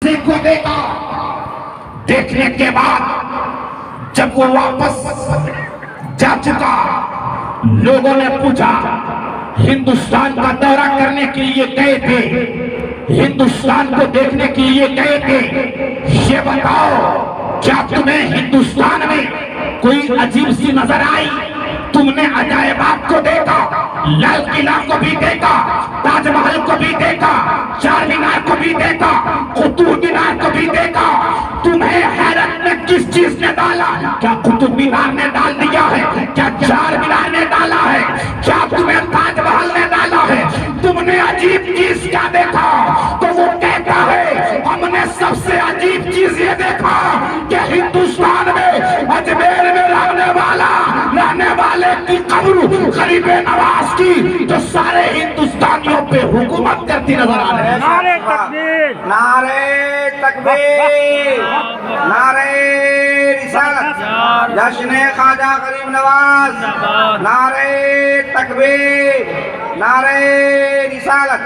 को देखा। देखने के बाद जब वो वापस जा चुका, लोगों ने पूछा, हिंदुस्तान का दौरा करने के लिए गए थे, हिंदुस्तान को देखने के लिए गए थे, ये बताओ क्या तुम्हें हिंदुस्तान में कोई अजीब सी नजर आई? तुमने अजायबात को देखा, लाल किला को भी देखा, ताजमहल को भी देखा, चार मीनार को भी देखा, कुतुब मीनार को भी देखा। तुम्हें हैरत में किस चीज ने डाला? क्या कुतुब मीनार ने डाल दिया है? क्या चार मीनार ने डाला है? क्या तुम्हें ताजमहल ने डाला है? तुमने अजीब चीज क्या देखा? तो वो कहता है, हमने सबसे अजीब चीज ये देखा कि हिंदुस्तान में अजमेर में रहने वाले की कब्र गरीब नवाज की, जो सारे हिंदुस्तानियों पे हुकूमत करती नजर आ रही है। नारे तकबीर, नारे तकबीर, नारे रिसालत, जश्न ख्वाजा गरीब नवाज, नारे तकबीर, नारे रिसालत।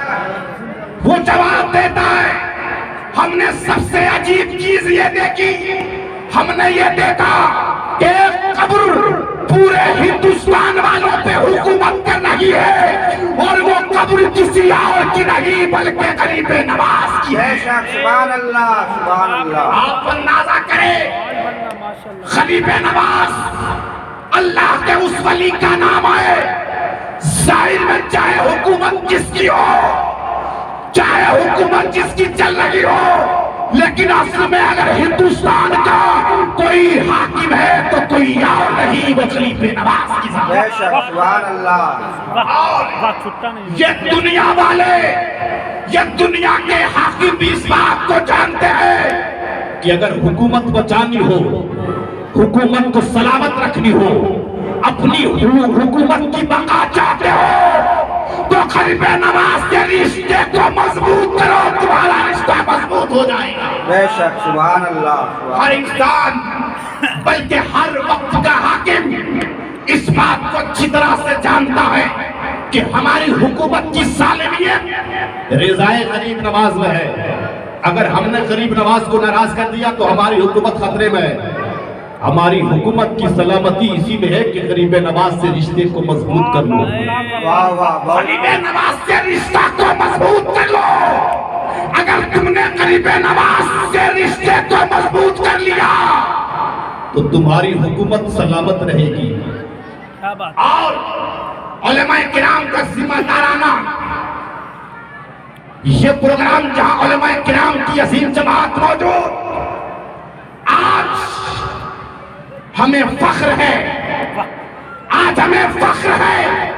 वो जवाब देता है, हमने सबसे अजीब चीज ये देखी, हमने ये देखा कि एक कब्र पूरे हिंदुस्तान वालों पे हुकूमत कर रही है, और वो कब्र किसी और की नहीं बल्कि गरीब नवाज की है। बेशक, सुभान अल्लाह, सुभान अल्लाह। आप अंदाजा करें, गरीब नवाज अल्लाह के उस वली का नाम है। जाहिर में चाहे हुकूमत जिसकी हो, चाहे हुकूमत जिसकी चल रही हो, लेकिन असल में अगर हिंदुस्तान का कोई हाकिम है तो कोई और नहीं, वो गरीब नवाज की ज़ात है। बेशक, सुभान अल्लाह। और ये दुनिया वाले, ये दुनिया के हाकिम भी इस बात को जानते हैं कि अगर हुकूमत बचानी हो, हुकूमत को सलामत रखनी हो, अपनी हुकूमत की बका चाहते हो, तो गरीब नवाज के रिश्ते को मजबूत करो, तुम्हारा रिश्ता मजबूत हो जाएगा। बेशक, सुभान अल्लाह। हर इंसान बल्कि हर वक्त का हाकिम इस बात को अच्छी तरह से जानता है कि हमारी हुकूमत की सालिमियत रिज़ाए गरीब नवाज में है। अगर हमने गरीब नवाज को नाराज कर दिया तो हमारी हुकूमत खतरे में है। हमारी हुकूमत की सलामती इसी में है कि गरीब नवाज से रिश्ते को मजबूत कर लो। वाह वाह, गरीब नवाज से रिश्ता को मजबूत कर लो। अगर तुमने गरीब नवाज से रिश्ते को मजबूत कर लिया तो तुम्हारी हुकूमत सलामत रहेगी। और उलमाए किराम का जिम्मेदाराना ये प्रोग्राम, जहां उलमाए किराम की अजीम जमात मौजूद, आज हमें फख्र है, आज हमें फख्र है।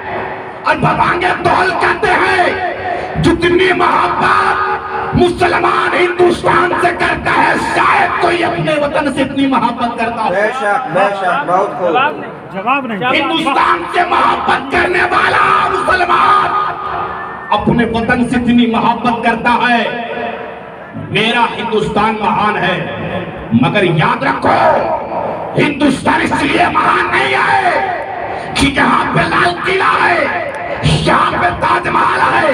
और भवांगे तौल कहते हैं, जितनी मोहब्बत मुसलमान हिंदुस्तान से करता है, शायद कोई अपने वतन से इतनी मोहब्बत करता हो। बेशक, बेशक, बहुत खूब। जवाब नहीं। हिंदुस्तान से मोहब्बत करने वाला मुसलमान अपने वतन से इतनी मोहब्बत करता है। मेरा हिंदुस्तान महान है, मगर याद रखो, हिंदुस्तान इसलिए महान नहीं है कि यहाँ पे लाल किला है, यहाँ पे ताजमहल है,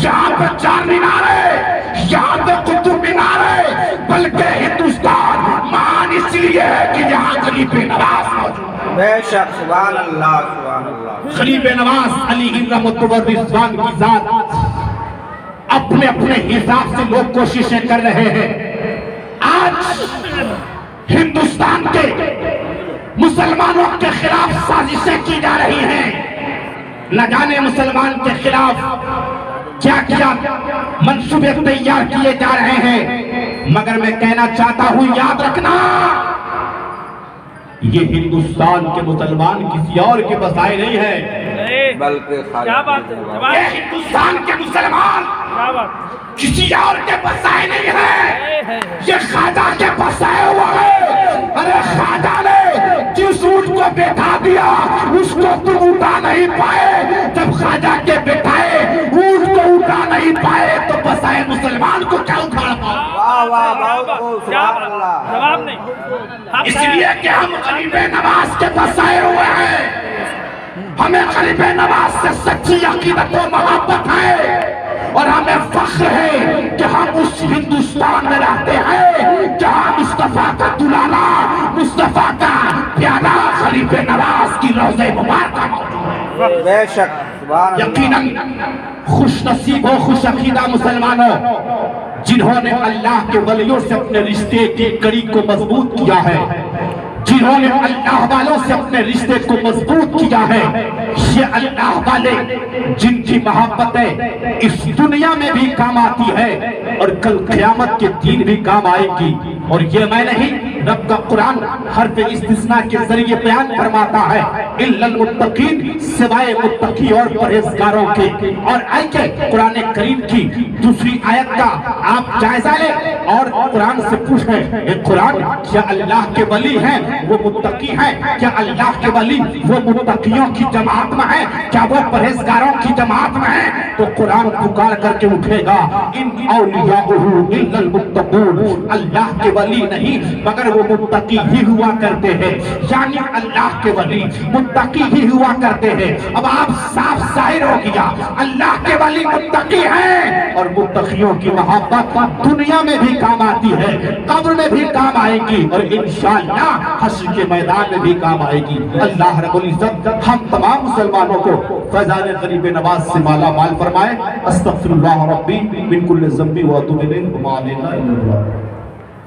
यहाँ पे चार मीनार है, यहाँ पे कुतुब मीनार है, बल्कि हिंदुस्तान महान इसलिए है कि यहाँ गरीब नवाज मौजूद है। बेशक, सुभान अल्लाह, सुभान अल्लाह। गरीब नवाज अली रहमतुल्लाह की जात अपने अपने हिसाब से लोग कोशिशें कर रहे हैं। आज हिंदुस्तान के मुसलमानों के खिलाफ साजिशें की जा रही हैं। न जाने मुसलमान के खिलाफ क्या क्या मंसूबे तैयार किए जा रहे हैं, मगर मैं कहना चाहता हूं, याद रखना, ये हिंदुस्तान के मुसलमान किसी और के बसाए नहीं है, बल्कि क्या बात है? ये हिंदुस्तान के मुसलमान क्या बात? किसी और के बसाए नहीं है, ये ख्वाजा के बसाए हुआ है। अरे ख्वाजा ने जिस ऊंट को बैठा दिया उसको तुम उठा नहीं पाए, जब ख्वाजा के बैठाए ऊंट को उठा नहीं पाए तो बसाए मुसलमान को क्या उखाड़ पाओ? वाह वाह, बहुत खूब, सुभान अल्लाह। जवाब नहीं। इसलिए कि हम गरीब नवाज के बसाए हुए हैं, हमें गरीब नवाज से सच्ची अकीदत और मोहब्बत है। اور ہمیں فخر ہے کہ ہم اس ہندوستان میں رہتے ہیں جہاں مصطفیٰ کا دلالا، مصطفیٰ کا پیارا خلیفہ نواز کی روضہ مبارکہ موجود ہے۔ بے شک سبحان اللہ۔ یقیناً خوش نصیب ہو، خوش عقیدہ مسلمانوں، جنہوں نے اللہ کے ولیوں سے اپنے رشتے کی کڑی کو مضبوط کیا ہے، جنہوں نے اللہ والوں سے اپنے رشتے کو مضبوط کیا ہے، یہ اللہ والے جن کی محبتیں اس دنیا میں بھی کام آتی ہے اور کل قیامت کے دن بھی کام آئے گی۔ اور یہ میں نہیں، رب کا قرآن حرف استثناء کے ذریعے بیان فرماتا ہے الا المتقین، سوائے متقی اور پرہیزگاروں کے۔ اور آئیے قرآن کریم کی دوسری آیت کا آپ جائزہ لیں اور قرآن سے پوچھیں، اے قرآن کیا اللہ کے ولی ہیں وہ متقی ہیں؟ کیا اللہ کے ولی وہ متقیوں کی جماعت میں ہیں؟ کیا وہ پرہیزگاروں کی جماعت میں ہیں؟ تو قرآن پکار کر کے اٹھے گا ان اولیاءہ الا المتقون، اللہ کے ولی نہیں مگر وہ متقی ہی ہوا کرتے ہیں، یعنی اللہ کے ولی متقی ہی ہوا کرتے ہیں۔ اب آپ صاف ظاہر ہو گیا اللہ کے ولی متقی ہیں، اور متقیوں کی محبت دنیا میں بھی کام آتی ہے، قبر میں بھی کام آئے گی، اور انشاءاللہ حشر کے میدان میں بھی کام آئے گی۔ اللہ رب العزت ہم تمام مسلمانوں کو فیضان غریب نواز سے مالا مال فرمائے۔ استغفر اللہ ربی من کل ذنب و اتوب الیہ وما علینا الا اللہ۔